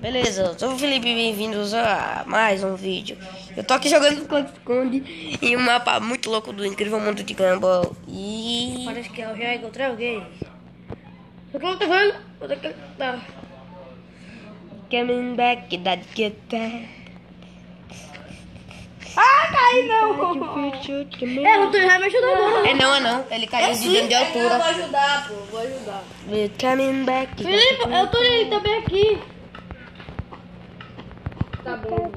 Beleza, eu sou o Felipe, bem-vindos a mais um vídeo. Eu tô aqui jogando esconde-esconde em um mapa muito louco do Incrível Mundo de Gumball. E... parece que eu já encontrei alguém. Só que eu não tô vendo. Vou ter que... Tá. Coming back, that get that. Ah, cai não! É, o Antônio vai me ajudar agora. É não. Ele caiu de dentro de Eu altura. vou ajudar, pô. Vou ajudar. We're coming back. Felipe, eu tô ele também aqui. Tá bom.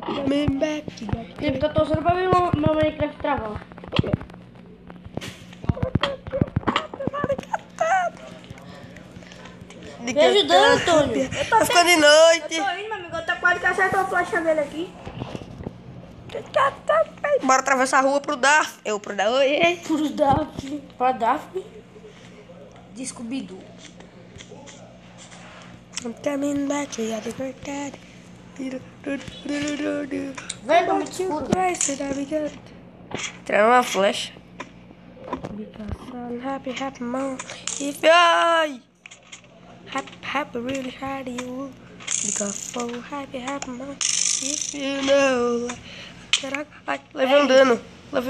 Coming back. Felipe, tá torcendo pra mim meu Minecraft travar. Me ajudando, Antônio. Tá ficando de noite. Eu tô indo, meu amigo. Tá quase que acertou a flecha dele aqui. Bora atravessar a rua pro Darf. Pro Darf. Oi. Pro Daphne. Pra Daphne. De Scooby-Doo. I'm coming back, I got verdade. Vem, muito escuro. Tirar uma flecha. Because I'm happy mom. If I happy really hard you. Because so happy mom. If you know. Caraca, ai, levei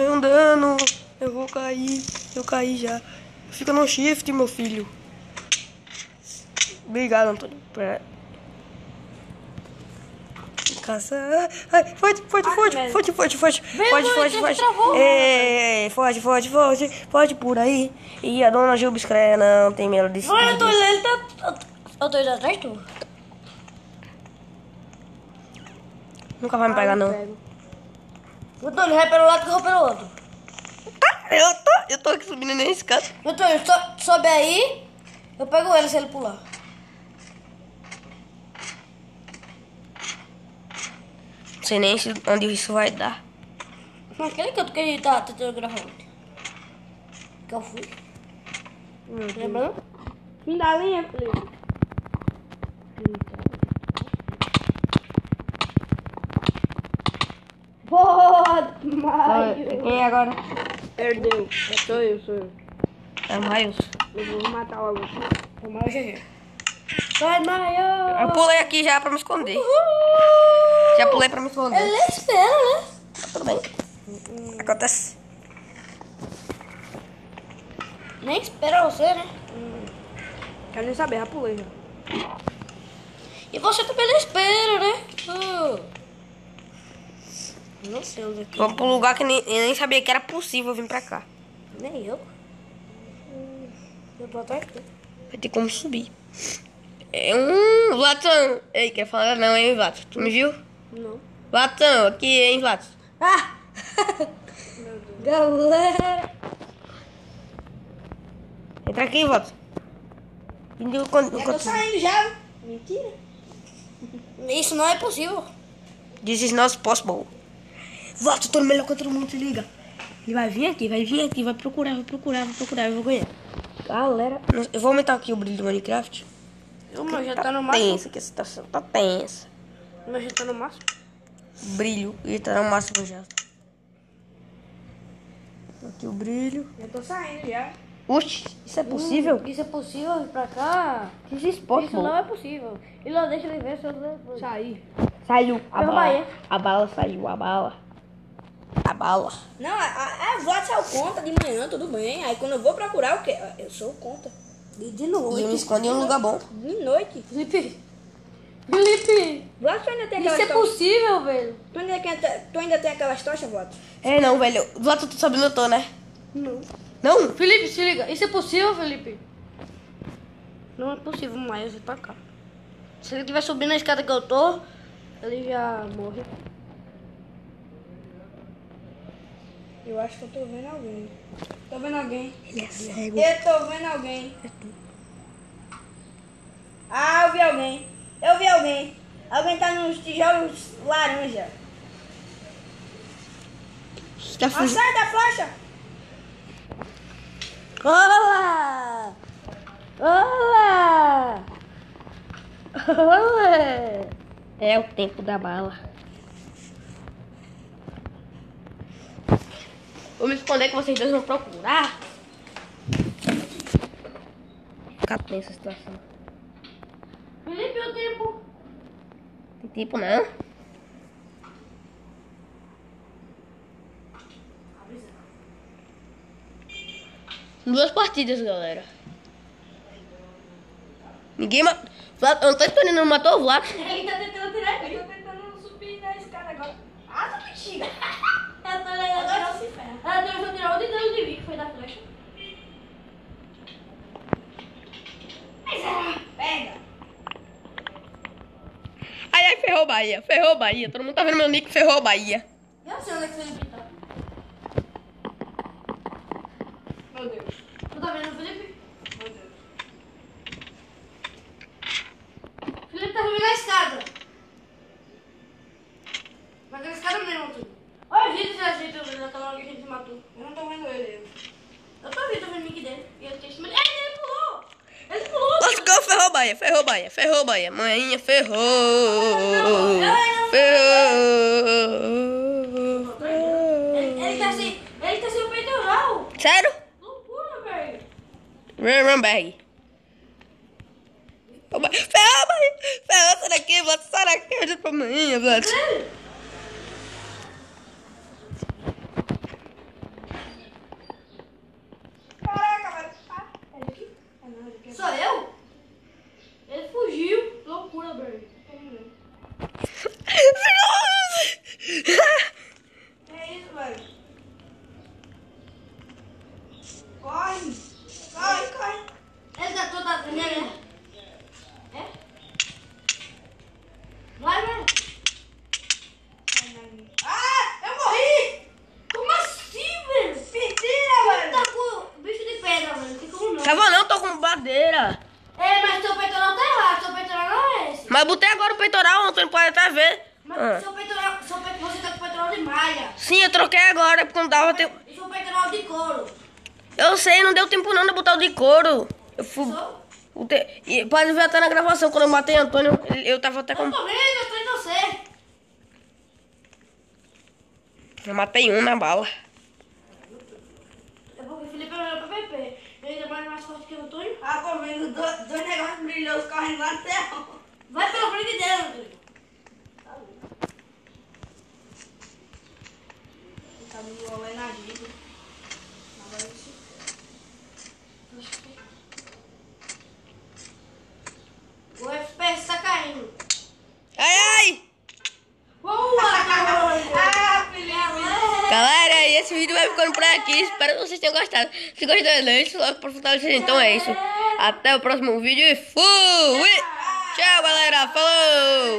um dano. Eu vou cair. Eu caí já. Fica no shift, meu filho. Obrigado, Antônio. Caça. Ai, foge. Foge por aí. E a dona Gilba escreve, não tem medo de Olha, Antônio, ele tá... Eu tô indo atrás, tu? Nunca vai me pegar, não. Antônio, vai pelo lado que eu vou pelo outro. Tá, eu tô aqui subindo nesse escada. Antônio, sobe aí. Eu pego ele se ele pular. Não sei nem onde isso vai dar. Naquele canto que a gente tá tentando gravar ontem. Que eu fui. Lembrando? Fim da linha, Felipe. Pode, Maio. Quem é agora? Perdeu. Sou eu. É o Miles. Eu vou matar logo. É o Maio GG. Vai, Maio. Eu pulei aqui já pra me esconder. Já pulei pra me esconder. Ele espera, né? Tá tudo bem. Acontece. Nem espera você, né? Quero nem saber, já pulei já. E você também não espera, né? Não sei onde é que... Vamos pra um lugar que eu nem sabia que era possível vir pra cá. Nem eu. Eu tô atrás aqui. Vai ter como subir. Watson. Ei, quer falar não, hein, Watson? Tu me viu? Não. Watson, aqui, hein, Watson? Ah! Galera! Entra aqui, Watson. Eu tô saindo já. Mentira. Isso não é possível. This is not possible. Watson, tô no melhor que todo mundo, se liga. Ele vai vir aqui, vai procurar, eu vou ganhar. Galera, eu vou aumentar aqui o brilho do Minecraft. O meu já tá no máximo. Tensa, que a situação tá tensa. O meu já tá no máximo. Brilho, ele tá no máximo já. Aqui o brilho. Eu tô saindo já. Oxi, isso é possível? Isso é possível vir pra cá? Isso Isso não é possível. Ele não deixa ele ver se eu sair. Saiu a Meu bala. Bahia. A bala saiu, a bala. Não, a Vlad saiu conta de manhã, tudo bem. Aí quando eu vou procurar o quê? Eu sou conta. De noite. E eu me escondi em um lugar bom. De noite. Felipe! Vlad, tu ainda tem aquelas Isso é possível, velho. Tu ainda tem aquelas tochas, Vlad? É não, velho. Do lado tu sabendo eu tô, né? Não. Não? Felipe, se liga. Isso é possível, Felipe? Não é possível mais ir pra cá. Se ele estiver subindo a escada que eu tô, ele já morre. Eu acho que eu tô vendo alguém. Tô vendo alguém. Ele é cego. Eu tô vendo alguém. Ah, eu vi alguém. Alguém tá nos tijolos laranja. Tá fugindo. Sai da flecha! Olá! É o tempo da bala. Vou me esconder que vocês dois vão procurar. Fica tensa a situação. Felipe, o tempo. Tem tempo não. Duas partidas, galera. Ninguém matou. Eu não tô esperando, não matou o Vlad. Ele tá tentando tirar ele. Eu tô tentando subir na escada agora. Ah, tá bexiga. Eu tô levando. Agora se ferra. Ela deu tirar o de dano de mim, que foi da flecha. Pega. Ai, ferrou o Bahia. Ferrou o Bahia. Todo mundo tá vendo meu nick, ferrou o Bahia. Eu sei onde é que Felipe tá. Meu Deus. Tu tá vendo o Felipe? Meu Deus. Felipe tá subindo a escada. Naquela escada mesmo, tudo. Olha o vídeo da gente naquela hora que a gente matou. Eu não tô vendo ele. Eu tô vendo o nick dele. E ele tem esse... Ele pulou! Ele pulou! Lascou, ferrou o Bahia. Ferrou o Bahia. Ferrou o Bahia. Manhinha, ferrou. Ele tá sem o peitoral. Sério? Loucura, velho. Runberg. Ferrou o Bahia. Ferrou, sai daqui, Vlad. Sai daqui. Eu disse pra manhinha, Vlad. Sou eu? Ele fugiu. Loucura, velho. É isso, velho. Corre. Corre. Ele tá toda a né? É? Vai, velho. Ah, eu morri! Como assim, velho? Mentira, velho. Tá com bicho de pedra, velho. Não tem como não. Tava não, tô com madeira. É, mas seu peitoral tá errado. Seu peitoral não é esse. Mas botei agora o peitoral, Antônio pode até ver. Mas seu peitoral, você tá com peitoral de malha. Sim, eu troquei agora, porque não dava tempo. E seu peitoral de couro. Eu sei, não deu tempo não de botar o de couro. Eu fui... Sou? E pode ver até na gravação, quando eu matei Antônio, eu tava até com... Eu tô vendo, eu tô em você. Eu matei um na bala. É porque o Felipe é melhor pra PP. Ele é mais forte que o Antônio. Ah, tô vendo dois negócios brilhosos correndo lá no céu. Vai pela frente dele, Antônio. Tá me envolvendo a vida. O FPS tá caindo. Ai! Boa, Carolina! Ah, Felipe! Galera, e esse vídeo vai ficando por aqui. Espero que vocês tenham gostado. Se gostou, deixe o like para fortalecer. Então é isso. Até o próximo vídeo e fui! Tchau, galera! Falou!